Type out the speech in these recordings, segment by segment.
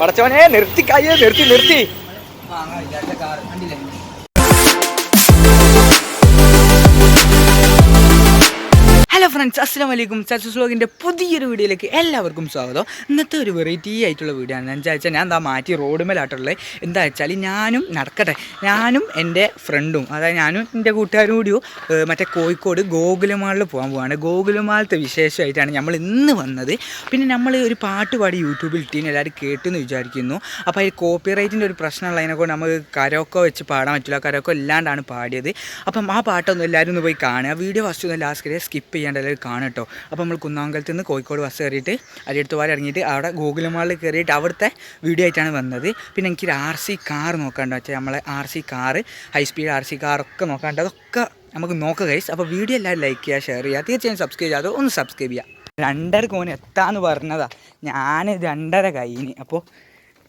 പടച്ചവനെ നിർത്തി കായ നിർത്തി ഹലോ ഫ്രണ്ട്സ്, അസ്സലാമു അലൈക്കും. സക്സസ് വ്ലോഗിൻ്റെ പുതിയൊരു വീഡിയോയിലേക്ക് എല്ലാവർക്കും സ്വാഗതം. ഇന്നത്തെ ഒരു വെറൈറ്റി ആയിട്ടുള്ള വീഡിയോ ആണ്. എന്താ വെച്ചാൽ ഞാൻ എന്താ മാറ്റി റോഡ് മേലായിട്ടുള്ളത്. എന്താ വെച്ചാൽ ഞാനും എൻ്റെ ഫ്രണ്ടും, അതായത് ഞാനും എൻ്റെ കൂട്ടുകാരും കൂടിയും മറ്റേ കോഴിക്കോട് ഗോകുലമാളിൽ പോകാൻ പോവാണ്. ഗോകുലമാളത്തെ വിശേഷമായിട്ടാണ് നമ്മൾ ഇന്ന് വന്നത്. പിന്നെ നമ്മൾ ഒരു പാട്ട് പാടി യൂട്യൂബിൽ ഇട്ടീന് എല്ലാവരും കേട്ടെന്ന് വിചാരിക്കുന്നു. അപ്പോൾ അതിൽ കോപ്പിറൈറ്റിൻ്റെ ഒരു പ്രശ്നമുള്ളതിനെക്കൊണ്ട് നമുക്ക് കരോക്കോ വെച്ച് പാടാൻ പറ്റില്ല. കരോക്കോ ഇല്ലാണ്ടാണ് പാടിയത്. അപ്പം ആ പാട്ടൊന്നും എല്ലാവരും ഒന്ന് പോയി കാണുക. വീഡിയോ ഫസ്റ്റ് ഒന്ന് ലാസ്റ്റ് വരെ സ്കിപ്പ് ചെയ്യാണ്ട് എല്ലാവരും കാണും കേട്ടോ. അപ്പോൾ നമ്മൾ കുന്നാങ്കലത്ത് നിന്ന് കോഴിക്കോട് ബസ് കയറിയിട്ട് അരിയടുത്തുപാല ഇറങ്ങിയിട്ട് അവിടെ ഗോകുലമാളിൽ കയറിയിട്ട് അവിടുത്തെ വീഡിയോ ആയിട്ടാണ് വന്നത്. പിന്നെ എനിക്കൊരു RC കാർ നോക്കാണ്ട് വെച്ചാൽ നമ്മളെ RC car, high speed RC കാറൊക്കെ നോക്കാണ്ട് അതൊക്കെ നമുക്ക് നോക്കുക ഗൈസ്. അപ്പോൾ വീഡിയോ എല്ലാവരും ലൈക്ക് ചെയ്യുക, ഷെയർ ചെയ്യുക, തീർച്ചയായും സബ്സ്ക്രൈബ് ചെയ്യാതെ ഒന്ന് സബ്സ്ക്രൈബ് ചെയ്യുക. 2:30 കോന് എത്താന്ന് പറഞ്ഞതാ, ഞാൻ 2:30 കഴിഞ്ഞ്. അപ്പോൾ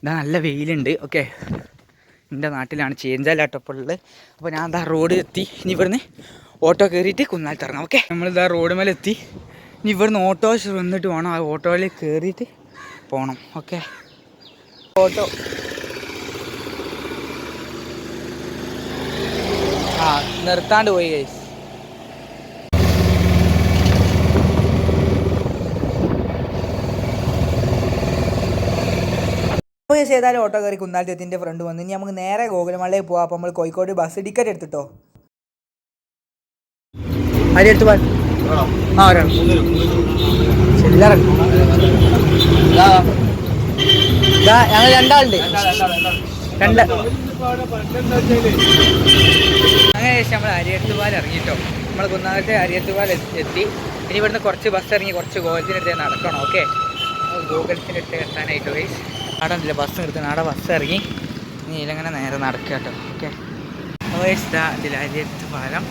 ഇതാ നല്ല വെയിലുണ്ട്. ഓക്കെ, എൻ്റെ നാട്ടിലാണ് ചേഞ്ചാലാട്ടപ്പോൾ. അപ്പോൾ ഞാൻ എന്താ റോഡ് എത്തി. ഇനി ഇവിടുന്ന് ഓട്ടോ കയറിയിട്ട് കുന്നാലത്ത് ഇറങ്ങാം. ഓക്കെ, നമ്മളിതാ റോഡ് മേലെത്തി. ഇനി ഇവിടുന്ന് ഓട്ടോ വന്നിട്ട് വേണം ആ ഓട്ടോയിൽ കയറിയിട്ട് പോകണം. ഓക്കെ, ഓട്ടോ നിർത്താണ്ട് പോയി ഗൈസ്. ഏതായാലും ഓട്ടോ കയറി കുന്നാലത്ത് എത്തിൻ്റെ ഫ്രണ്ട് വന്നു. ഇനി നമുക്ക് നേരെ ഗോകുലമാളിലേക്ക് പോകാം. അപ്പോൾ നമ്മൾ കോഴിക്കോട് ബസ് ടിക്കറ്റ് എടുത്തിട്ടോ. അരിയെടുത്ത് പോകാൻ ഒരാൾ ചില്ലറ ഞങ്ങൾ രണ്ടാളുണ്ട്. അങ്ങനെ ശേഷം നമ്മൾ അരിയത്തുപാൽ ഇറങ്ങിയിട്ടോ. നമ്മൾ കുന്നാലത്തെ അരിയത്തുപാൽ എത്തി. ഇനി ഇവിടുന്ന് കുറച്ച് ബസ് ഇറങ്ങി കുറച്ച് ഗോകുലത്തിനടുത്ത് നടക്കണം. ഓക്കെ, ഗോകുലത്തിനടുത്ത് എത്താനായിട്ട് പോയി അവിടെ ഉണ്ടല്ലോ ബസ് നിർത്തുന്നത്. അവിടെ ബസ് ഇറങ്ങി ഇനി ഇതിലങ്ങനെ നേരെ നടക്കുക കേട്ടോ. ഓക്കെ, ഇതിൽ അരിയത്തുപാലം.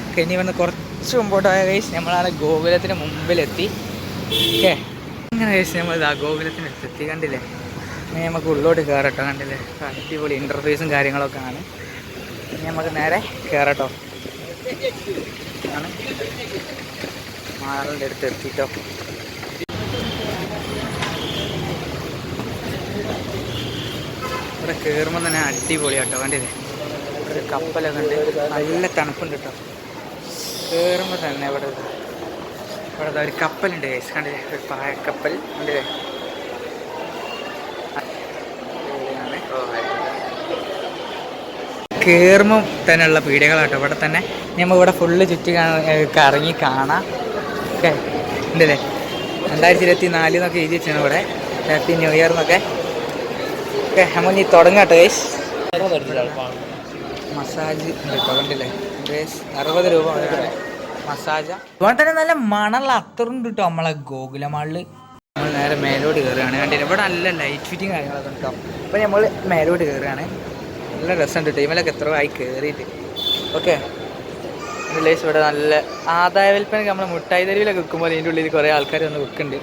ഓക്കെ, ഇനി ഇവിടുന്ന് കുറച്ച് മുമ്പോട്ട് പോയ കേസ് നമ്മളാണ് ഗോകുലത്തിന് മുമ്പിലെത്തി. ഓക്കെ, അങ്ങനെ കേസ് നമ്മൾ ഗോകുലത്തിനടുത്തെത്തി. കണ്ടില്ലേ, ഇനി നമുക്ക് ഉള്ളോട്ട് കയറട്ടോ. കണ്ടില്ലേ, അടിപൊളി ഇൻ്റർഫേസും കാര്യങ്ങളൊക്കെ ആണ്. ഇനി നമുക്ക് നേരെ കയറട്ടോ. ആണ് മാറിൻ്റെ അടുത്ത് എത്തിട്ടോ. ഇവിടെ കയറുമ്പോൾ തന്നെ അടിപൊളിയാട്ടോ. കണ്ടില്ലേ, ഇവിടെ കപ്പലൊക്കെ ഉണ്ട്, നല്ല തണുപ്പുണ്ട് കേട്ടോ. കയറുമ്പോൾ തന്നെ ഇവിടെ ഒരു കപ്പലുണ്ട് ഗൈസ്. കണ്ടില്ലേ, ഒരു പായക്കപ്പൽ കണ്ടില്ലേ. കയറുമ്പോൾ തന്നെയുള്ള പീടികകളാട്ടോ ഇവിടെ തന്നെ. നമ്മൾ ഇവിടെ ഫുള്ള് ചുറ്റി കറങ്ങി കാണാം. ഓക്കെ, ഉണ്ടല്ലേ 2024 എന്നൊക്കെ എഴുതി വെച്ചാണ് ഇവിടെ. ഹാപ്പി ന്യൂ ഇയർ എന്നൊക്കെ. ഓക്കെ, നമ്മൾ ഇനി തുടങ്ങാട്ടോ ഗൈസ്. മസാജ് ഉണ്ട് കേട്ടോ. കണ്ടില്ലേ, 60 രൂപ മസാജ്. അതുപോലെ തന്നെ നല്ല മണമുള്ള അത്തറുണ്ട് കേട്ടോ നമ്മളെ ഗോകുലമാളിൽ. നമ്മൾ നേരെ മേലോട്ട് കയറുകയാണ്. കണ്ടില്ല, ഇവിടെ നല്ല ലൈറ്റ് ഫിറ്റിങ് കാര്യങ്ങളൊക്കെ ഉണ്ടോ. അപ്പോൾ നമ്മൾ മേലോട്ട് കയറുകയാണ്. നല്ല രസമുണ്ട് ടൈമിലൊക്കെ എത്ര ആയി കയറിയിട്ട്. ഓക്കെ, ലൈസ് ഇവിടെ നല്ല ആദായ വിൽപ്പനക്ക് നമ്മൾ മുട്ടായി തെരുവിലൊക്കെ വിൽക്കുമ്പോൾ ഇതിൻ്റെ ഉള്ളിൽ കുറേ ആൾക്കാർ വന്ന് വിൽക്കുന്നുണ്ട്.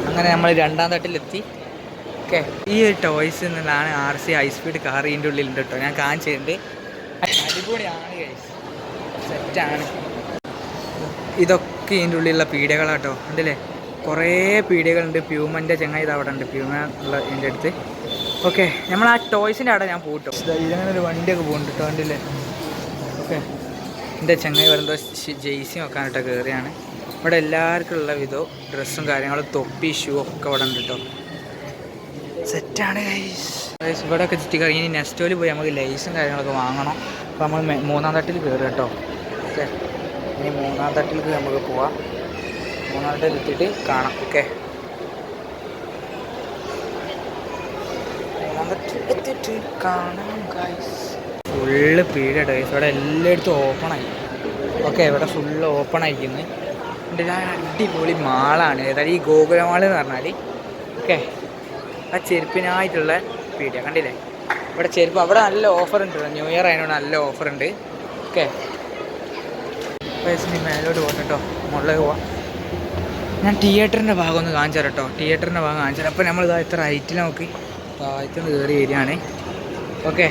അങ്ങനെ നമ്മൾ 2ാം തട്ടിലെത്തി. ഓക്കെ, ഈ ഒരു ടോയ്സ് എന്നുള്ളതാണ് RC ഹൈ സ്പീഡ് കാർ. ഇതിൻ്റെ ഉള്ളിലുണ്ട് കേട്ടോ, ഞാൻ കാണിച്ചിട്ടുണ്ട്. അടിപൊളിയാണ് ഗൈസ്, സെറ്റാണ്. ഇതൊക്കെ ഇതിൻ്റെ ഉള്ളിലുള്ള പീടികകളാട്ടോ. ഉണ്ടല്ലേ, കുറേ പീടികകളുണ്ട്. പ്യൂമൻ്റെ ചങ്ങായി ഇത് അവിടെ ഉണ്ട്, പ്യൂമ ഉള്ള ഇതിൻ്റെ അടുത്ത്. ഓക്കെ, നമ്മൾ ആ ടോയ്സിൻ്റെ അവിടെ ഞാൻ പോയിട്ടോ. ഇതിങ്ങനെ ഒരു വണ്ടിയൊക്കെ പോകുന്നുണ്ട് കേട്ടോ. കണ്ടില്ലേ. ഓക്കെ, എൻ്റെ ചങ്ങായി വരുമ്പോൾ ജെയ്സി നോക്കാനായിട്ടോ കയറിയാണ്. ഇവിടെ എല്ലാവർക്കും ഉള്ള വിധവും ഡ്രസ്സും കാര്യങ്ങളും തൊപ്പി ഷൂ ഒക്കെ ഇവിടെ ഉണ്ട് കേട്ടോ. സെറ്റാണ് ഗൈസ്. ഇവിടെ ഒക്കെ ചുറ്റി കഴിഞ്ഞ് ഇനി നെക്സ്റ്റോയിൽ പോയി നമുക്ക് ലൈസും കാര്യങ്ങളൊക്കെ വാങ്ങണം. അപ്പോൾ നമ്മൾ 3ാം തട്ടിൽ കയറുക കേട്ടോ. ഓക്കെ, ഇനി 3ാം തട്ടിലേക്ക് നമുക്ക് പോവാം. 3ാം തട്ടിൽ എത്തിയിട്ട് കാണാം. ഓക്കെ, 3ാം തട്ടിൽ എത്തിയിട്ട് കാണാം ഗൈസ്. Full period guys. ഇവിടെ എല്ലായിടത്തും ഓപ്പണായി. ഓക്കെ, ഇവിടെ ഫുള്ള് ഓപ്പൺ ആയിരിക്കുന്നു. അടിപൊളി മാളാണ്. ഏതായാലും ഈ ഗോകുലമാൾ എന്ന് പറഞ്ഞാൽ. ഓക്കെ, ആ ചെരുപ്പിനായിട്ടുള്ള പീടിയ കണ്ടില്ലേ. ഇവിടെ ചെരുപ്പ് അവിടെ നല്ല ഓഫർ ഉണ്ട്. ന്യൂ ഇയർ ആയതുകൊണ്ട് നല്ല ഓഫർ ഉണ്ട്. ഓക്കെ, മേലോട്ട് പോകണം കേട്ടോ. മുകളിലേക്ക് പോവാം. ഞാൻ തിയേറ്ററിൻ്റെ ഭാഗം ഒന്ന് കാണിച്ചു തരാം കേട്ടോ. തിയേറ്ററിൻ്റെ ഭാഗം കാണിച്ചു തരാം. അപ്പോൾ നമ്മളിതാ ഇത്ര ഹൈറ്റിൽ നോക്കി താഴത്തുനിന്ന് കയറി വരികയാണ്. ഓക്കെ,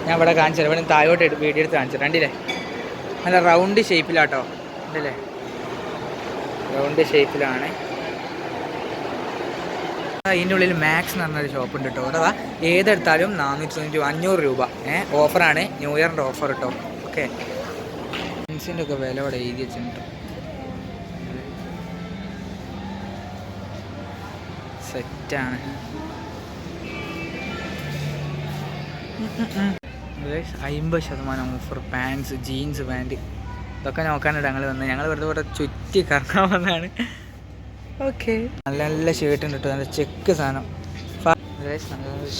ഞാൻ ഇവിടെ കാണിച്ചു തരാം. ഇവിടെ താഴോട്ട് വീഡിയോ എടുത്ത് കാണിച്ചു തരാം. കണ്ടില്ലേ, നല്ല റൗണ്ട് ഷേപ്പിലാട്ടോ ഉണ്ടല്ലേ, റൗണ്ട് ഷേപ്പിലാണ്. അതിൻ്റെ ഉള്ളിൽ മാക്സ് എന്ന് പറഞ്ഞൊരു ഷോപ്പ് ഉണ്ട് കേട്ടോ. അഥവാ ഏതെടുത്താലും 495 രൂപ. ഓഫറാണ്, ന്യൂ ഇയറിൻ്റെ ഓഫർ കേട്ടോ. ഓക്കെ, പെൻസിൻ്റെ ഒക്കെ വില ഇവിടെ എഴുതി വെച്ചിട്ടുണ്ട്. സെറ്റാണ്. 50% ഓഫർ. പാൻസ്, ജീൻസ് പാൻറ്റ് ഇതൊക്കെ നോക്കാനായിട്ട് ഞങ്ങൾ വന്നത്. ഞങ്ങൾ വെറുതെ ഇവിടെ ചുറ്റി കറങ്ങാൻ വന്നതാണ്. ഓക്കെ, നല്ല നല്ല ഷർട്ട് ഉണ്ട് കേട്ടോ, നല്ല ചെക്ക് സാധനം. നല്ല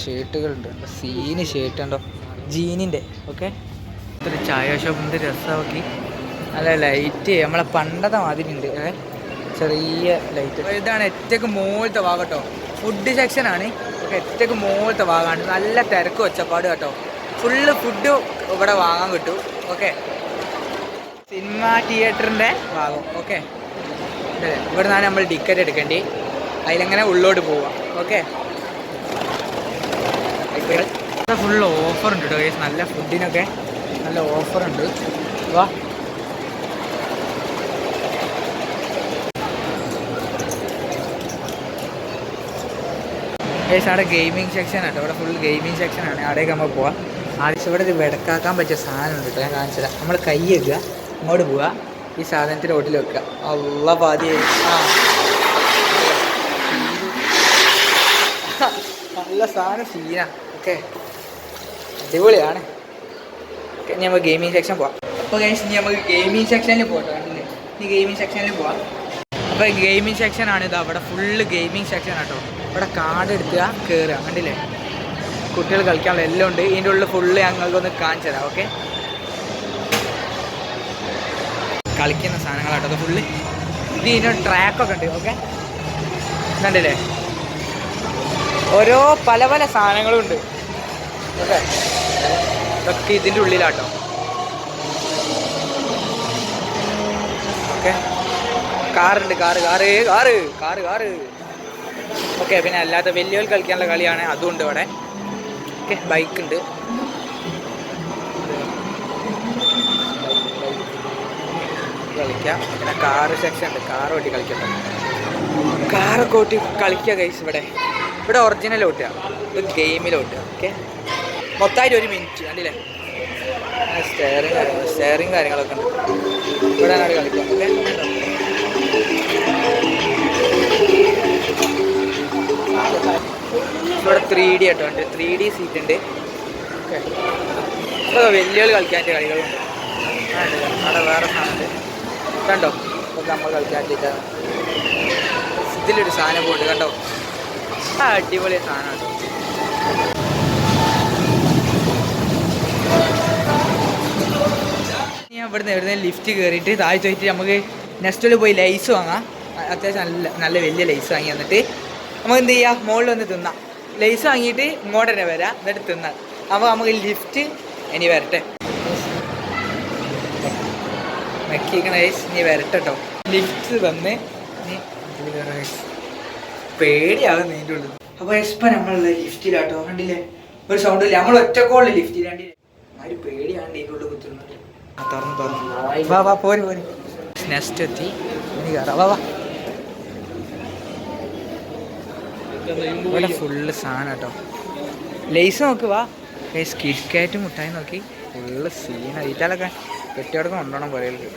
ഷർട്ടുകളുണ്ട്, സീന് ഷർട്ട് ഉണ്ടോ, ജീനിൻ്റെ. ഓക്കെ, ഒരു ചായ ഷോപ്പിൻ്റെ രസമാക്കി നല്ല ലൈറ്റ് നമ്മളെ പണ്ടത്തെ മാതിരി ഉണ്ട്. ചെറിയ ലൈറ്റ്. ഇതാണ് ഏറ്റവും മുകളിലത്തെ ഭാഗം കേട്ടോ, ഫുഡ് സെക്ഷനാണ്. ഓക്കെ, ഏറ്റവും മുകളിലത്തെ ഭാഗമാണ്. നല്ല തിരക്ക് ഒച്ചപ്പാട് കേട്ടോ, ഫുള്ള് ഫുഡ് ഇവിടെ വാങ്ങാൻ കിട്ടും. ഓക്കെ, സിനിമ തിയേറ്ററിൻ്റെ ഭാഗം. ഓക്കെ, ഇവിടെ നിന്നാണ് നമ്മൾ ടിക്കറ്റ് എടുക്കേണ്ടി, അതിലെങ്ങനെ ഉള്ളോട്ട് പോവാം. ഓക്കെ, ഫുള്ള് ഓഫർ ഉണ്ട് കേട്ടോ, നല്ല ഫുഡിനൊക്കെ നല്ല ഓഫറുണ്ട്. വാ, അവിടെ ഗെയിമിംഗ് സെക്ഷൻ കേട്ടോ, ഇവിടെ ഫുൾ ഗെയിമിംഗ് സെക്ഷനാണ്. അവിടേക്ക് നമ്മൾ പോവാം. ആദ്യം ഇവിടെ ഒരു വെടക്കാക്കാൻ പറ്റിയ സാധനം ഉണ്ട് കേട്ടോ, ഞാൻ കാണിച്ചത്. നമ്മൾ കൈ വെക്കുക, ഇങ്ങോട്ട് പോവുക, ഈ സാധനത്തിൻ്റെ ഓട്ടിൽ വെക്കുക. അള്ള പാതി നല്ല സാധനം സീനാ. ഓക്കെ, അടിപൊളിയാണ്. ഓക്കെ, ഇനി നമുക്ക് ഗെയിമിംഗ് സെക്ഷൻ പോവാം. അപ്പോൾ കഴിച്ച് ഇനി നമുക്ക് ഗെയിമിംഗ് സെക്ഷനിൽ പോകട്ടോ. കണ്ടില്ലേ, ഇനി ഗെയിമിംഗ് സെക്ഷനിൽ പോവാം. അപ്പോൾ ഗെയിമിംഗ് സെക്ഷനാണ് ഇത്. അവിടെ ഫുള്ള് ഗെയിമിംഗ് സെക്ഷൻ കേട്ടോ. ഇവിടെ കാർഡ് എടുക്കുക, കയറുക. കണ്ടില്ലേ, കുട്ടികൾ കളിക്കാനുള്ള എല്ലാം ഉണ്ട്. ഇതിൻ്റെ ഉള്ളിൽ ഫുള്ള് ഞങ്ങൾക്കൊന്ന് കാണിച്ചു തരാം. ഓക്കെ, കളിക്കുന്ന സാധനങ്ങളാട്ടോ അത് ഫുള്ള്. ഇത് ഇതിൻ്റെ ട്രാക്കൊക്കെ ഉണ്ട്. ഓക്കെ, കണ്ടില്ലേ, ഓരോ പല പല സാധനങ്ങളും ഉണ്ട്. ഓക്കെ, ഇതൊക്കെ ഇതിൻ്റെ ഉള്ളിലാട്ടോ. ഓക്കെ, കാറുണ്ട്, car car car car car okay, പിന്നെ അല്ലാത്ത വലിയ കളിക്കാനുള്ള കളിയാണ്, അതുകൊണ്ട് ഇവിടെ. ഓക്കെ, ബൈക്കുണ്ട്, കളിക്കാം. പിന്നെ കാറ് സെക്ഷൻ ഉണ്ട്, കാറ് ഓട്ടി കളിക്കട്ടെ. കാറൊക്കെ ഓട്ടി കളിക്കുക ഗൈസ്. ഇവിടെ ഒറിജിനൽ ഓട്ടുക, ഇത് ഗെയിമിൽ ഓട്ടുക. ഓക്കെ, മൊത്തമായിട്ട് 1 മിനിറ്റ്. കണ്ടില്ലേ, സ്റ്റെയറിങ് കാര്യങ്ങളൊക്കെ ഉണ്ട്. ഇവിടെ ആണ് കളിക്കുക. ഓക്കെ, ഇവിടെ 3D ആട്ടോ ഉണ്ട്, 3D സീറ്റ് ഉണ്ട്. ഓക്കെ, ഇപ്പോൾ വലിയ കളിക്കാൻ കളികളുണ്ട്. അവിടെ വേറെ സാധനമുണ്ട് കണ്ടോ, ഇതൊക്കെ നമ്മൾ കളിക്കാൻ പറ്റിയിട്ടാണ്. ഇതിലൊരു സാധനം പോയിട്ട് കണ്ടോ, അടിപൊളി സാധനമാണ്. ഞാൻ ഇവിടുന്ന് എവിടുന്ന് ലിഫ്റ്റ് കയറിയിട്ട് താഴെ ചോദിച്ചിട്ട് നമുക്ക് നെക്സ്റ്റിൽ പോയി ലൈസ് വാങ്ങാം. അത്യാവശ്യം നല്ല വലിയ ലൈസ് വാങ്ങി വന്നിട്ട് നമുക്ക് എന്ത് ചെയ്യാം, മുകളിൽ വന്ന് തിന്നാം. ലൈസ് വാങ്ങിയിട്ട് ഇങ്ങോട്ട് തന്നെ വരാം, എന്നിട്ട് തിന്നാം. അപ്പോൾ നമുക്ക് ലിഫ്റ്റ് ഇനി വരട്ടെ, മെക്കിക്കണ ലൈസ് ഇനി വരട്ടെ കേട്ടോ. ലിഫ്റ്റ് വന്ന് ഇനി പേടിയാകും ഇതിൻ്റെ ഉള്ളിൽ. അപ്പോൾ ഇപ്പം നമ്മളുള്ള ലിഫ്റ്റിലാട്ടോ. കണ്ടില്ലേ, ഒരു സൗണ്ട് ഇല്ല, നമ്മൾ ഒറ്റക്കോളിൽ ലിഫ്റ്റിൽ. കണ്ടില്ലേ, ആര് പേടിയാണ് ഇതിൻ്റെ ഉള്ളിൽ കുത്തുന്നത്. തുറന്ന് വാ വാ, പോര് പോര്. നെക്സ്റ്റ് എത്തി, ഇനി കയറാം. വാ വാ, ഇവിടെ ഫുള്ള് സാധനം കേട്ടോ. ലേസ് നോക്ക്, വാ. കിറ്റ്കാറ്റ് മുട്ടായി നോക്കി, ഫുള്ള് സീന. ഈറ്റാലൊക്കെ കെട്ടിയോടൊക്കെ കൊണ്ടുപോകണം പറയല്.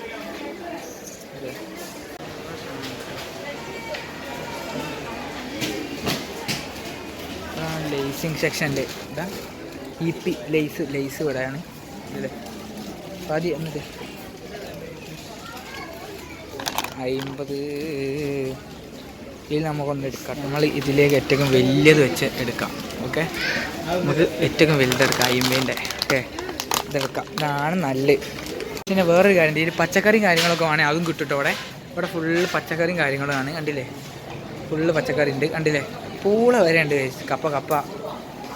ലേസിങ് സെക്ഷൻ്റെ ഇതാ EP ലേസ് ഇവിടെയാണ്. അല്ലേ, പാതി എന്നിട്ട് 50 ഇതിൽ നമുക്കൊന്ന് എടുക്കാം. നമ്മൾ ഇതിലേക്ക് ഏറ്റവും വലിയത് വെച്ച് എടുക്കാം. ഓക്കെ, നമുക്ക് ഏറ്റവും വലുതെടുക്കാം, 50-ൻ്റെ. ഓക്കെ, ഇതെടുക്കാം, ഇതാണ് നല്ലത്. പിന്നെ വേറൊരു കാര്യം, ഇതിൽ പച്ചക്കറിയും കാര്യങ്ങളൊക്കെ വേണമെങ്കിൽ അതും കിട്ടും കേട്ടോ. ഇവിടെ ഫുള്ള് പച്ചക്കറിയും കാര്യങ്ങളുമാണ്. കണ്ടില്ലേ, ഫുള്ള് പച്ചക്കറി ഉണ്ട്. കണ്ടില്ലേ, പൂള വരെ ഉണ്ട്, കപ്പ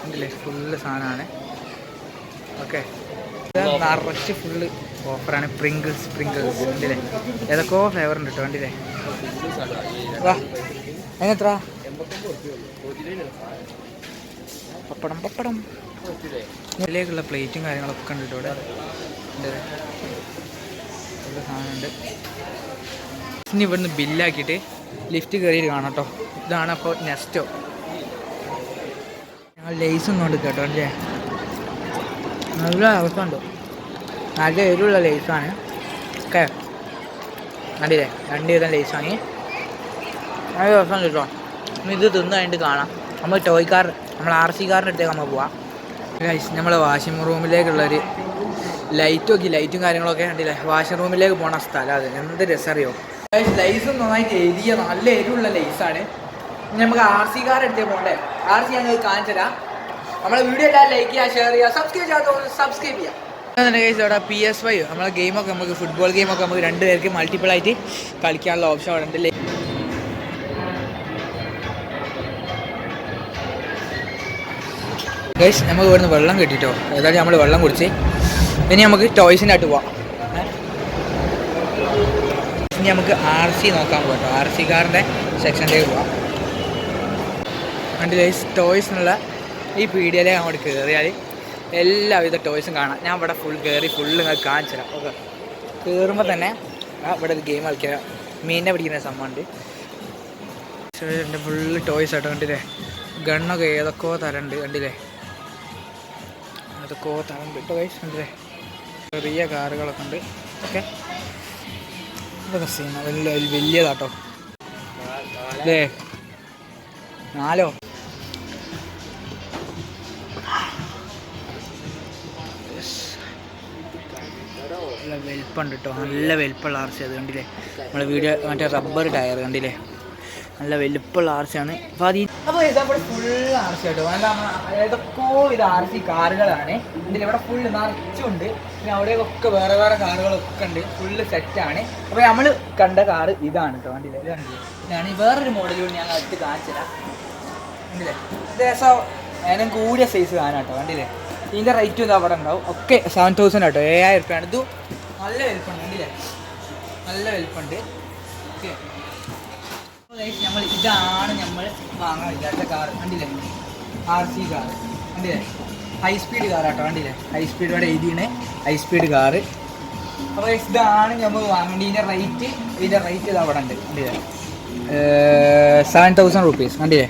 കണ്ടില്ലേ, ഫുള്ള് സാധനമാണ്. ഓക്കെ, നിറച്ച് ഫുള്ള് ഓഫറാണ്. സ്പ്രിങ്കിൾസ് കണ്ടില്ലേ, ഏതൊക്കെയോ ഫ്ലേവർ ഉണ്ട് കേട്ടോ. കണ്ടില്ലേ, വാ. അതിനെത്ര? പപ്പടം ഇതിലേക്കുള്ള പ്ലേറ്റും കാര്യങ്ങളൊക്കെ ഉണ്ട് കേട്ടോ ഇവിടെ. നല്ല സാധനമുണ്ട്. ഇനി ഇവിടുന്ന് ബില്ലാക്കിയിട്ട് ലിഫ്റ്റ് കയറിയിട്ട് കാണാം കേട്ടോ. ഇതാണ് അപ്പോൾ നെസ്റ്റോ. ഞങ്ങൾ ലേസ് ഒന്നും ഉണ്ട് കേട്ടോ അല്ലേ. നല്ല അവസ്ഥയുണ്ട്, നല്ല എരിവുള്ള ലേസാണ്. ഓക്കെ കണ്ടില്ലേ, 2 വിധം ലേസ് വാങ്ങി. നല്ല രസമുണ്ട് കേട്ടോ. ഇത് തിന്ന് കഴിഞ്ഞിട്ട് കാണാം. നമ്മൾ ടോയ് കാർ, നമ്മൾ RC കാറിൻ്റെ അടുത്തേക്ക് നമ്മൾ പോവാം. നമ്മൾ വാഷിംഗ് റൂമിലേക്കുള്ളൊരു ലൈറ്റും കാര്യങ്ങളൊക്കെ കണ്ടില്ലേ. വാഷിംഗ് റൂമിലേക്ക് പോകണ സ്ഥലം അത് എന്ത് രസറിയോ. ലൈസ് നന്നായിട്ട് എരിയ നല്ല എരിവുള്ള ലൈസാണ്. നമുക്ക് RC കാർ എടുത്തേ പോകണ്ടേ. RC ഞങ്ങൾ കാണിച്ചു തരാം. നമ്മളെ വീഡിയോ എല്ലാവരും ലൈക്ക് ചെയ്യുക, ഷെയർ ചെയ്യുക, സബ്സ്ക്രൈബ് ചെയ്യുക. ഇവിടെ PS5 നമ്മളെ ഗെയിമൊക്കെ നമുക്ക് ഫുട്ബോൾ ഗെയിമൊക്കെ നമുക്ക് 2 പേർക്ക് മൾട്ടിപ്പിളായിട്ട് കളിക്കാനുള്ള ഓപ്ഷൻ അവിടെ ഉണ്ട്. ഗൈസ് നമുക്ക് ഇവിടുന്ന് വെള്ളം കിട്ടിട്ടോ. ഏതായാലും നമ്മൾ വെള്ളം കുടിച്ച് ഇനി നമുക്ക് ടോയ്സിൻ്റെ ആയിട്ട് പോവാം. ഇനി നമുക്ക് RC നോക്കാൻ പോകാം കേട്ടോ. RC കാറിൻ്റെ സെക്ഷനിലേക്ക് പോവാം. കണ്ടില്ലേ ടോയ്സ് എന്നുള്ള ഈ പീഡിയയിലേക്ക് അങ്ങോട്ട് കയറിയാൽ എല്ലാവിധ ടോയ്സും കാണാം. ഞാൻ ഇവിടെ ഫുള്ള് നിങ്ങൾ കാണിച്ചു തരാം. ഓക്കെ, കയറുമ്പോൾ തന്നെ ഇവിടെ ഒരു ഗെയിം കളിക്കുക, മീനിനെ പിടിക്കുന്ന സംഭവമുണ്ട്. ഫുള്ള് ടോയ്സ് ആട്ടോ. കണ്ടില്ലേ ഗണ്ണൊക്കെ ഏതൊക്കെയോ തരണ്ട്. കണ്ടില്ലേ ഏതൊക്കെയോ തരണ്ട് ടോയ്സ്. കണ്ടില്ലേ ചെറിയ കാറുകളൊക്കെ ഉണ്ട്. ഓക്കെ ഇതൊക്കെ സീന വലിയതാട്ടോ. അല്ലേ 4 നല്ല വലിപ്പമുണ്ട് കേട്ടോ. നല്ല വലിപ്പമുള്ള RC അത് കണ്ടില്ലേ. നമ്മളെ വീഡിയോ മറ്റേ റബ്ബർ ടയർ കണ്ടില്ലേ, നല്ല വലിപ്പമുള്ള RC ആണ്. അപ്പോൾ ഇവിടെ ഫുള്ള് RC കേട്ടോ. ഏതൊക്കെയോ ഇത് RC കാറുകളാണ്. ഇതിൽ ഇവിടെ ഫുള്ള് നിറച്ചുണ്ട്. പിന്നെ അവിടെയൊക്കെ വേറെ കാറുകളൊക്കെ ഉണ്ട്. ഫുള്ള് സെറ്റാണ്. അപ്പോൾ നമ്മൾ കണ്ട കാറ് ഇതാണ് കേട്ടോ. കണ്ടില്ലേ ഇത് കണ്ടില്ലേ. ഇതാണ് വേറൊരു മോഡലും ഞാൻ അടുത്ത് കാണിച്ചുതരാം. കണ്ടില്ലേ ദേശം അതിനും കൂടിയ സൈസ് കാണാം കേട്ടോ. കണ്ടില്ലേ ഇതിൻ്റെ റേറ്റും ഇത് അവിടെ ഉണ്ടാവും. ഒക്കെ 7,000 കേട്ടോ. 7,000 രൂപയാണ്. ഇത് നല്ല വലിപ്പമുണ്ട്. കണ്ടില്ലേ നല്ല വലിപ്പമുണ്ട്. ഓക്കെ ഇതാണ് നമ്മൾ വാങ്ങാൻ വിചാരിച്ച കാർ. കണ്ടില്ലേ RC കാർ. കണ്ടില്ലേ ഹൈ സ്പീഡ് കാറാട്ടോ. കണ്ടില്ലേ ഹൈ സ്പീഡ് ഇവിടെ എഴുതിയാണ് ഹൈ സ്പീഡ് കാറ്. അപ്പോൾ ഇതാണ് നമ്മൾ വാങ്ങേണ്ടത്. ഇതിൻ്റെ റേറ്റ് ഇത് അവിടെ ഉണ്ട്. കണ്ടില്ലേ 7,000 rupees. കണ്ടില്ലേ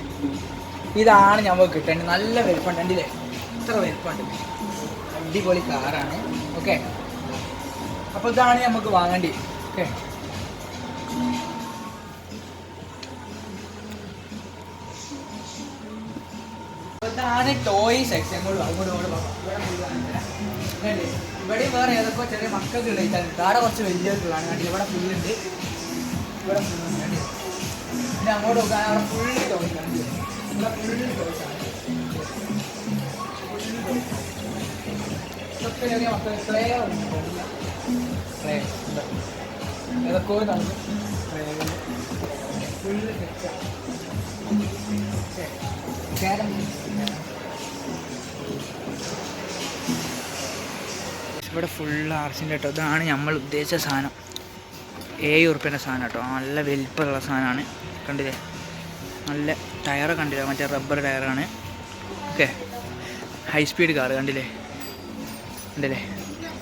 ഇതാണ് നമുക്ക് കിട്ടേണ്ടത്. നല്ല വലിപ്പമുണ്ട്. കണ്ടില്ലേ ഇത്ര വലിപ്പമുണ്ട്. അടിപൊളി കാറാണ്. ഓക്കെ അപ്പോൾ ഇതാണ് നമുക്ക് വാങ്ങേണ്ടത്. ഓക്കെ ഇതാണ് ടോയ് സെക്ഷൻ. ഇവിടെ വേറെ ഏതൊക്കെ ചെറിയ മക്കൾക്ക് ഉണ്ടായിട്ടാണ്. കാട കുറച്ച് വലിയവർക്കുള്ളതാണ്. കണ്ടില്ല ഇവിടെ ഫുള്ളുണ്ട്. ഇവിടെ ഫുള്ളുണ്ട്. കണ്ടില്ല പിന്നെ അങ്ങോട്ട് നോക്കാൻ അവിടെ ഫുള്ള് ടോയ്സ് ആണ്. ഇവിടെ ഫുള്ള് ടോയ്സാണ്. ഇതൊക്കെ ചെറിയ മക്കൾ പ്ലേ ഏതൊക്കെ നടന്നു ഫുള്ള് ഇവിടെ ഫുള്ള് RCൻ്റെ കേട്ടോ. ഇതാണ് നമ്മൾ ഉദ്ദേശിച്ച സാധനം. 7 ഉറുപ്പ്യൻ്റെ സാധനം കേട്ടോ. നല്ല വലിപ്പമുള്ള സാധനമാണ്. കണ്ടില്ലേ നല്ല ടയറ് കണ്ടില്ലേ മറ്റേ റബ്ബർ ടയറാണ്. ഓക്കെ ഹൈ സ്പീഡ് കാറ് കണ്ടില്ലേ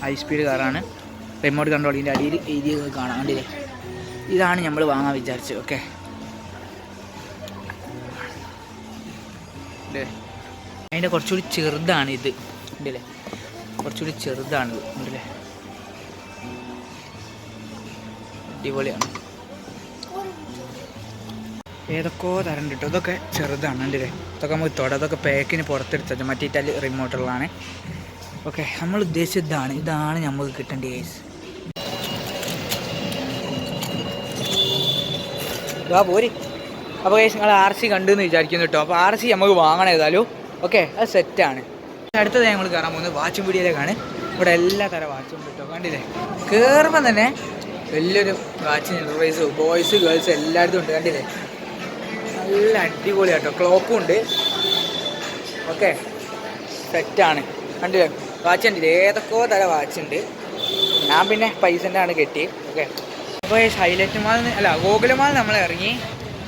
ഹൈ സ്പീഡ് കാറാണ്. റിമോട്ട് കൺട്രോൾ ഇതിൻ്റെ അടിയിൽ എഴുതിയത് കാണാം. കണ്ടില്ലേ ഇതാണ് നമ്മൾ വാങ്ങാൻ വിചാരിച്ചത്. ഓക്കെ അതിൻ്റെ കുറച്ചുകൂടി ചെറുതാണ് ഇത്. ഉണ്ടല്ലേ കുറച്ചുകൂടി ചെറുതാണിത്. ഉണ്ടല്ലേ അടിപൊളിയാണ്. ഏതൊക്കെയോ തരം കിട്ടും. ഇതൊക്കെ ചെറുതാണ്. കണ്ടില്ലേ ഇതൊക്കെ നമുക്ക് അതൊക്കെ പാക്കിന് പുറത്തെടുത്തത് മറ്റേ ഇറ്റാലി റിമോട്ടുള്ളതാണ്. ഓക്കെ നമ്മൾ ഉദ്ദേശിച്ചത് ഇതാണ് നമുക്ക് കിട്ടേണ്ട കേസ്. പോരി. അപ്പോൾ കേസ് നിങ്ങൾ RC കണ്ടെന്ന് വിചാരിക്കുന്നു കേട്ടോ. അപ്പോൾ RC നമുക്ക് വാങ്ങണം ഏതായാലും. ഓക്കെ അത് സെറ്റാണ്. അടുത്തത് ഞങ്ങൾ കയറാൻ പോകുന്നത് വാച്ചും പീടികയിലേക്കാണ്. ഇവിടെ എല്ലാ തരം വാച്ചും കിട്ടോ. കണ്ടില്ലേ കയറുമ്പം തന്നെ വലിയൊരു വാച്ചിന് പ്രൈസ് ബോയ്സ് ഗേൾസ് എല്ലായിടത്തും ഉണ്ട്. കണ്ടില്ലേ നല്ല അടിപൊളിയാട്ടോ. ക്ലോക്കും ഉണ്ട്. ഓക്കെ സെറ്റാണ്. കണ്ടില്ലേ വാച്ച് കണ്ടില്ലേ ഏതൊക്കെയോ തരം വാച്ചുണ്ട്. ഞാൻ പിന്നെ പൈസൻ്റെ ആണ് കെട്ടി. ഓക്കെ അപ്പോൾ ഹൈലൈറ്റ് മാളിൽ ഗോകുല മാൾ നമ്മൾ ഇറങ്ങി.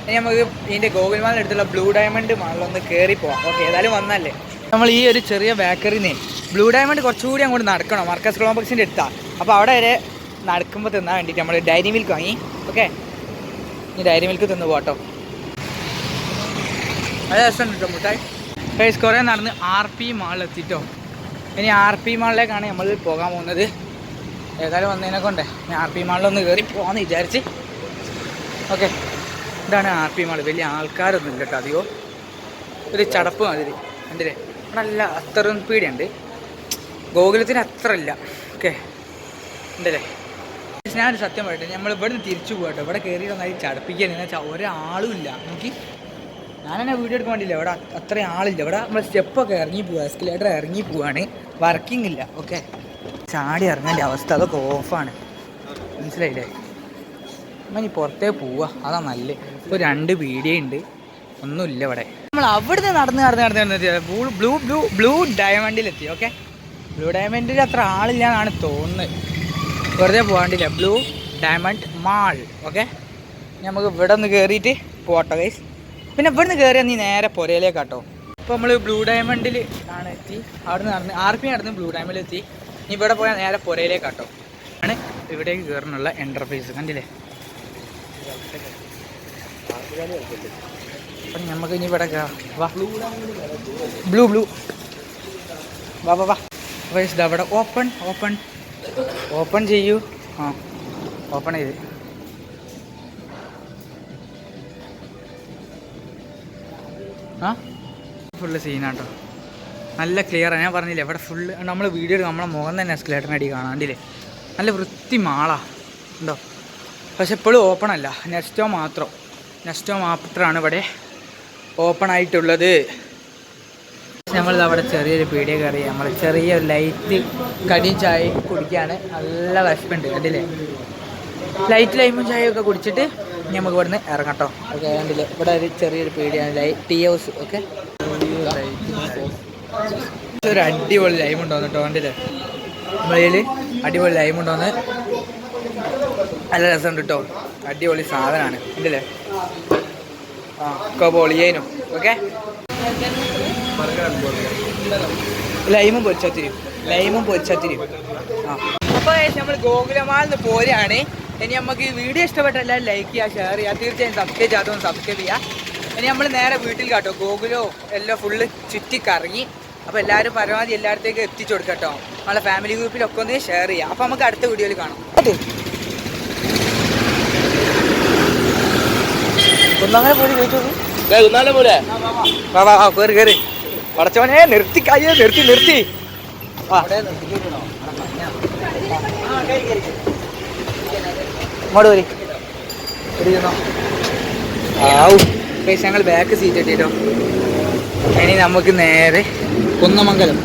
ഇനി നമുക്ക് ഇതിൻ്റെ ഗോകുൽ മാളിൻ്റെ അടുത്തുള്ള ബ്ലൂ ഡയമണ്ട് മാളിലൊന്ന് കയറി പോവാം. ഓക്കെ ഏതായാലും വന്നല്ലേ. നമ്മൾ ഈ ഒരു ചെറിയ ബേക്കറിന്ന് ബ്ലൂ ഡയമണ്ട് കുറച്ചുകൂടി അങ്ങോട്ട് നടക്കണം. മർക്കസ് കോംപ്ലക്സിൻ്റെ അടുത്താണ്. അപ്പോൾ അവിടെ വരെ നടക്കുമ്പോൾ തിന്നാൻ വേണ്ടിയിട്ട് നമ്മൾ ഡയറി മിൽക്ക് വാങ്ങി. ഓക്കെ, ഇനി ഡയറി മിൽക്ക് തിന്ന് പോട്ടോ. അത് രസമുണ്ട് കേട്ടോ മുട്ടായി. ഗൈസ് കുറേ നടന്ന് RP മാളിലെത്തിട്ടോ. ഇനി RP മാളിലേക്കാണ് നമ്മൾ പോകാൻ പോകുന്നത്. ഏതായാലും വന്നതിനെ കൊണ്ടേ ഞാൻ RP മാളിലൊന്ന് കയറി പോകാമെന്ന് വിചാരിച്ച്. ഓക്കെ, ഇതാണ് RP മാൾ. വലിയ ആൾക്കാരൊന്നും ഇല്ല കേട്ടോ, അധികം ഒരു ചടപ്പ് മാതിരി കണ്ടില്ലേ. ഇവിടെ നല്ല അത്തറും പീടിയുണ്ട്, ഗോകുലത്തിന് അത്ര ഇല്ല. ഓക്കെ ഉണ്ടല്ലേ. ഞാനൊരു സത്യം പറയട്ടെ, നമ്മൾ ഇവിടെ നിന്ന് തിരിച്ചു പോകട്ടോ. ഇവിടെ കയറി നന്നായി ചടപ്പിക്കുക എന്ന് വെച്ചാൽ ഒരാളും ഇല്ല. നോക്കി, ഞാനെന്നെ വീഡിയോ എടുക്കാൻ വേണ്ടിയില്ല, ഇവിടെ അത്രയും ആളില്ല. ഇവിടെ നമ്മൾ സ്റ്റെപ്പൊക്കെ ഇറങ്ങി പോവുക, എസ്കലേറ്റർ ഇറങ്ങി പോവാണ്, വർക്കിംഗ് ഇല്ല. ഓക്കെ, ചാടി ഇറങ്ങേണ്ട അവസ്ഥ, അതൊക്കെ ഓഫാണ്, മനസ്സിലായില്ലേ. അപ്പം ഇനി പുറത്തേ പോവുക, അതാ നല്ല. ഇപ്പോൾ 2 പീടിയുണ്ട്, ഒന്നുമില്ല ഇവിടെ. നമ്മൾ അവിടുന്ന് നടന്ന് ബ്ലൂ ഡയമണ്ടിലെത്തി. ഓക്കെ, ബ്ലൂ ഡയമണ്ടിൽ അത്ര ആളില്ല എന്നാണ് തോന്നുന്നത്, വെറുതെ പോകാണ്ടില്ല. Blue Diamond Mall. ഓക്കെ, നമുക്ക് ഇവിടെ നിന്ന് കയറിയിട്ട് പോട്ടോ ഗൈസ്. പിന്നെ ഇവിടെ നിന്ന് കയറിയാൽ നീ നേരെ പുരയിലേക്കാട്ടോ. ഇപ്പോൾ നമ്മൾ ബ്ലൂ ഡയമണ്ടിൽ ആണ് എത്തി, അവിടെ നിന്ന് നടന്ന് RP നടന്ന് ബ്ലൂ ഡയമണ്ടിൽ എത്തി. ഇനി ഇവിടെ പോയാൽ നേരെ പുരയിലേക്കാട്ടോ. ആണ് ഇവിടേക്ക് കയറാനുള്ള എൻ്റർപ്രൈസ്, കണ്ടില്ലേ. അപ്പം നമുക്ക് ഇനി ഇവിടെ വാ, ബ്ലൂ വാ വാ വാ. ഗൈസ് ഇതാ ഇവിടെ ഓപ്പൺ ചെയ്യൂ. ആ, ഓപ്പൺ ചെയ്ത്. ആ, ഫുള്ള് സീനാട്ടോ, നല്ല ക്ലിയറാണ്. ഞാൻ പറഞ്ഞില്ലേ, ഇവിടെ ഫുള്ള് നമ്മൾ വീഡിയോ നമ്മളെ മുഖം തന്നെ എസ്കലേറ്ററിന് അടി കാണാണ്ടില്ലേ. നല്ല വൃത്തി മാളാ ഉണ്ടോ. പക്ഷെ എപ്പോഴും ഓപ്പൺ അല്ല, നെസ്റ്റോ മാത്രമാണ് ഇവിടെ ഓപ്പൺ ആയിട്ടുള്ളത്. നമ്മളിത് അവിടെ ചെറിയൊരു പീടിയ കയറി, നമ്മൾ ചെറിയൊരു ലൈറ്റ് കടിയും ചായയും കുടിക്കുകയാണ്. നല്ല വിശപ്പുണ്ട് കണ്ടില്ലേ. ലൈറ്റ് ലൈമും ചായയൊക്കെ കുടിച്ചിട്ട് നമുക്ക് ഇവിടെ നിന്ന് ഇറങ്ങട്ടോ. ഓക്കെ, കണ്ടില്ലേ, ഇവിടെ ഒരു ചെറിയൊരു പീടിയാണ്, ടീ ഹൗസ്. ഓക്കെ, ഒരു അടിപൊളി ലൈം ഉണ്ടോന്ന് കേട്ടോ, കണ്ടില്ലേ. നമ്മളതിൽ അടിപൊളി ലൈം ഉണ്ടോന്ന്, നല്ല രസമുണ്ട് കേട്ടോ, അടിപൊളി സാധനമാണ് കണ്ടില്ലേ. ആ, പൊളിയേനും. ഓക്കെ, ലൈമും പൊരിച്ചത്തിരിയും. ആ, അപ്പോൾ നമ്മൾ ഗോകുലമാളിൽ നിന്ന് പോരുകയാണ്. ഇനി നമുക്ക് ഈ വീഡിയോ ഇഷ്ടപ്പെട്ട എല്ലാവരും ലൈക്ക് ചെയ്യുക, ഷെയർ ചെയ്യുക, തീർച്ചയായും സബ്സ്ക്രൈബ് ചെയ്യുക. ഇനി നമ്മൾ നേരെ വീട്ടിൽ കാട്ടോ, ഗോകുലോ എല്ലാം ഫുള്ള് ചുറ്റിക്കറങ്ങി. അപ്പോൾ എല്ലാവരും പരമാവധി എല്ലായിടത്തേക്ക് എത്തിച്ചു കൊടുക്കാം കേട്ടോ. നമ്മളെ ഫാമിലി ഗ്രൂപ്പിലൊക്കെ ഒന്ന് ഷെയർ ചെയ്യുക. അപ്പോൾ നമുക്ക് അടുത്ത വീഡിയോയിൽ കാണാം. ഒന്നങ്ങനെ പോയി ചോദിച്ചു കയറി പടച്ചവനെ നിർത്തി നിർത്തി. ഇങ്ങോട്ട് വരി. ഞങ്ങൾ ബാക്ക് സീറ്റ് ഇട്ടിട്ടോ. ഇനി നമുക്ക് നേരെ കുന്നമംഗലം